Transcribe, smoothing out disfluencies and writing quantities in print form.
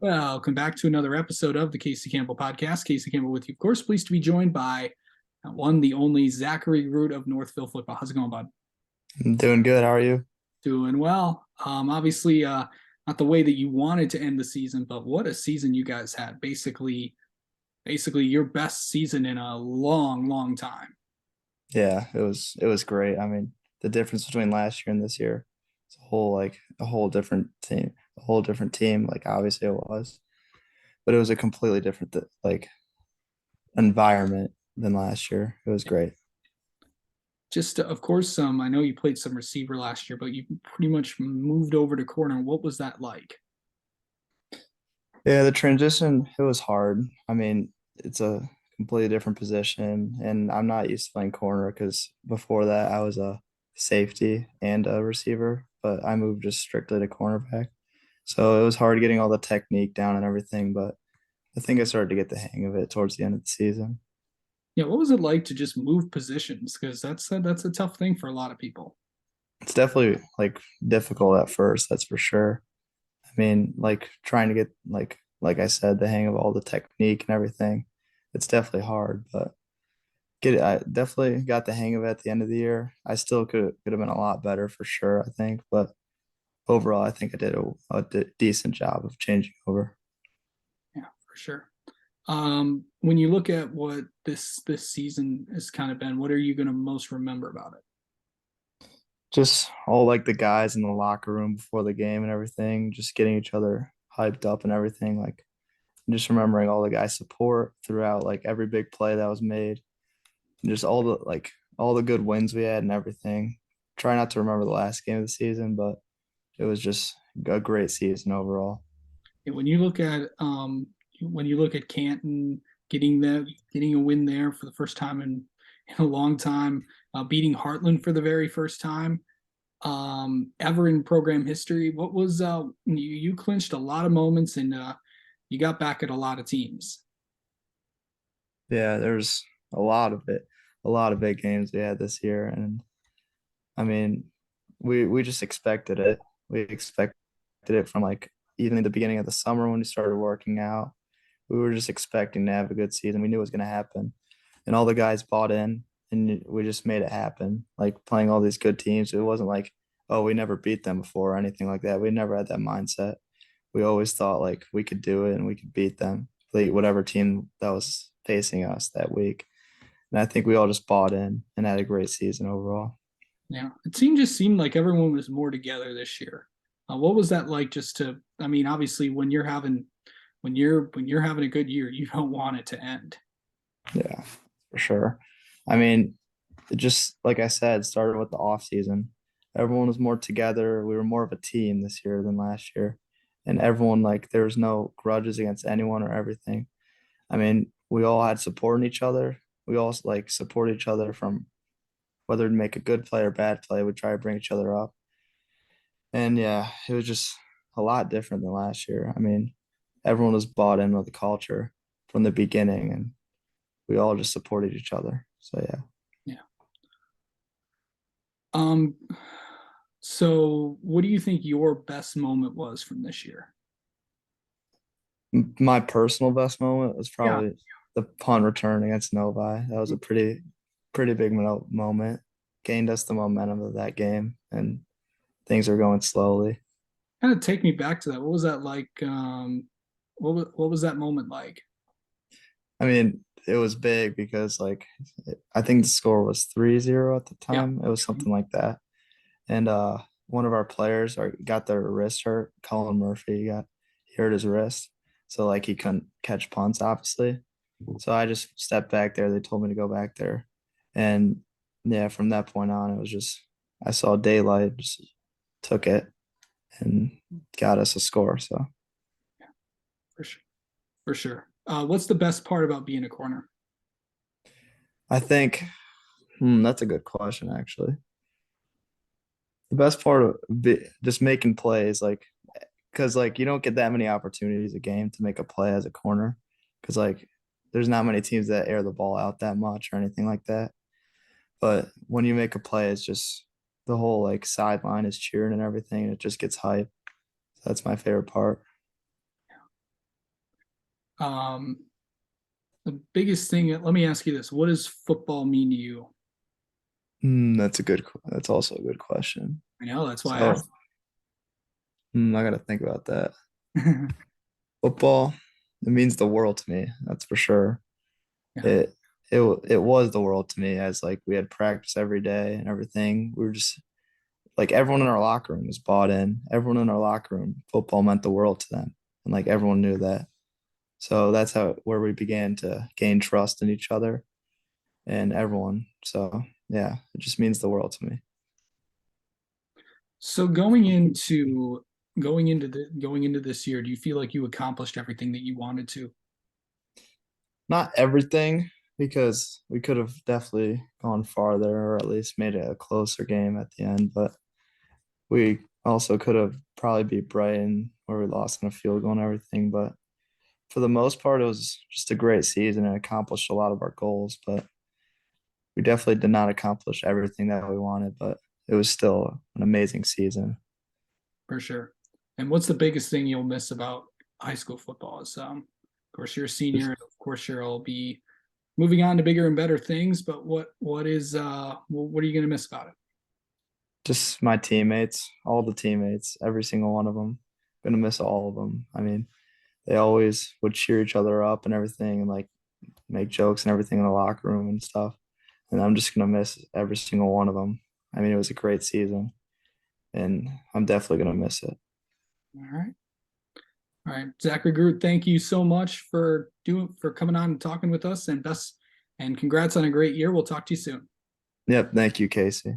Welcome back to another episode of the Casey Campbell Podcast. Casey Campbell with you, of course. Pleased to be joined by one, the only Zachary Groot of Northville football. How's it going, bud? I'm doing good. How are you? Doing well. Obviously, not the way that you wanted to end the season, but what a season you guys had. Basically your best season in a long, long time. Yeah, it was great. I mean, the difference between last year and this year, it's a whole different team, Like obviously it was, but it was a completely different environment than last year. It was great. Just of course, I know you played some receiver last year, but you pretty much moved over to corner. What was that like? Yeah, the transition, it was hard. I mean, it's a completely different position, and I'm not used to playing corner because before that I was a safety and a receiver, but I moved just strictly to cornerback. So it was hard getting all the technique down and everything, but I think I started to get the hang of it towards the end of the season. Yeah, what was it like to just move positions? Because that's a tough thing for a lot of people. It's definitely like difficult at first, that's for sure. I mean, like trying to get like I said, the hang of all the technique and everything. It's definitely hard, but get it. I definitely got the hang of it at the end of the year. I still could have been a lot better for sure, I think, but overall, I think I did a decent job of changing over. Yeah, for sure. When you look at what this season has kind of been, what are you going to most remember about it? Just all like the guys in the locker room before the game and everything, just getting each other hyped up and everything. Like just remembering all the guys' support throughout like every big play that was made, and just all the good wins we had and everything. Try not to remember the last game of the season, but it was just a great season overall. And when you look at Canton getting a win there for the first time in a long time, beating Heartland for the very first time, ever in program history. What was you clinched a lot of moments and you got back at a lot of teams. Yeah, there's a lot of it, a lot of big games we had this year, and I mean, we just expected it. We expected it from like even in the beginning of the summer when we started working out. We were just expecting to have a good season. We knew it was going to happen, and all the guys bought in, and we just made it happen. Like playing all these good teams, it wasn't like, oh, we never beat them before or anything like that. We never had that mindset. We always thought like we could do it and we could beat them, like whatever team that was facing us that week. And I think we all just bought in and had a great season overall. Yeah, just seemed like everyone was more together this year. What was that like? Just to, I mean, obviously, when you're having a good year, you don't want it to end. Yeah, for sure. I mean, it just like I said, started with the off season. Everyone was more together. We were more of a team this year than last year. And everyone like there was no grudges against anyone or everything. I mean, we all had support in each other. We all like support each other from whether to make a good play or bad play. We try to bring each other up. And yeah, it was just a lot different than last year. I mean, everyone was bought in with the culture from the beginning and we all just supported each other. So yeah. Yeah. Um. So, what do you think your best moment was from this year? My personal best moment was Yeah. probably the punt return against Novi. That was a pretty big moment. Gained us the momentum of that game, and things are going slowly. Kind of take me back to that. What was that like? What was that moment like? I mean, it was big because like I think the score was 3-0 at the Yeah. time. It was something like that. And one of our players got their wrist hurt. Colin Murphy he hurt his wrist. So like he couldn't catch punts, obviously. So I just stepped back there. They told me to go back there. And yeah, from that point on, it was just I saw daylight, just took it and got us a score. So For sure. For sure. What's the best part about being a corner? I think that's a good question, actually. The best part of just making plays, like, because like you don't get that many opportunities a game to make a play as a corner, because like there's not many teams that air the ball out that much or anything like that. But when you make a play, it's just the whole like sideline is cheering and everything. And it just gets hype. So that's my favorite part. Um, the biggest thing. Let me ask you this: what does football mean to you? That's also a good question. I know that's why I So asked. I got to think about that. Football, it means the world to me. That's for sure. Yeah, It was the world to me as like we had practice every day and everything. We were just like everyone in our locker room was bought in. Everyone in our locker room, football meant the world to them, and like everyone knew that. So that's how where we began to gain trust in each other and everyone. So yeah, it just means the world to me. so going into this year, do you feel like you accomplished everything that you wanted to? Not everything, because we could have definitely gone farther or at least made it a closer game at the end, but we also could have probably beat Brighton where we lost in a field goal and everything. But for the most part, it was just a great season and accomplished a lot of our goals. But we definitely did not accomplish everything that we wanted, but it was still an amazing season. For sure. And what's the biggest thing you'll miss about high school football? Is of course you're a senior, Just and of course you'll be moving on to bigger and better things. But what are you going to miss about it? just my teammates, all the teammates, every single one of them. Gonna miss all of them. I mean, they always would cheer each other up and everything and like make jokes and everything in the locker room and stuff. And I'm just gonna miss every single one of them. I mean, it was a great season, and I'm definitely gonna miss it. All right. All right. Zachary Groot, thank you so much for coming on and talking with us, and congrats on a great year. We'll talk to you soon. Yep, thank you, Casey.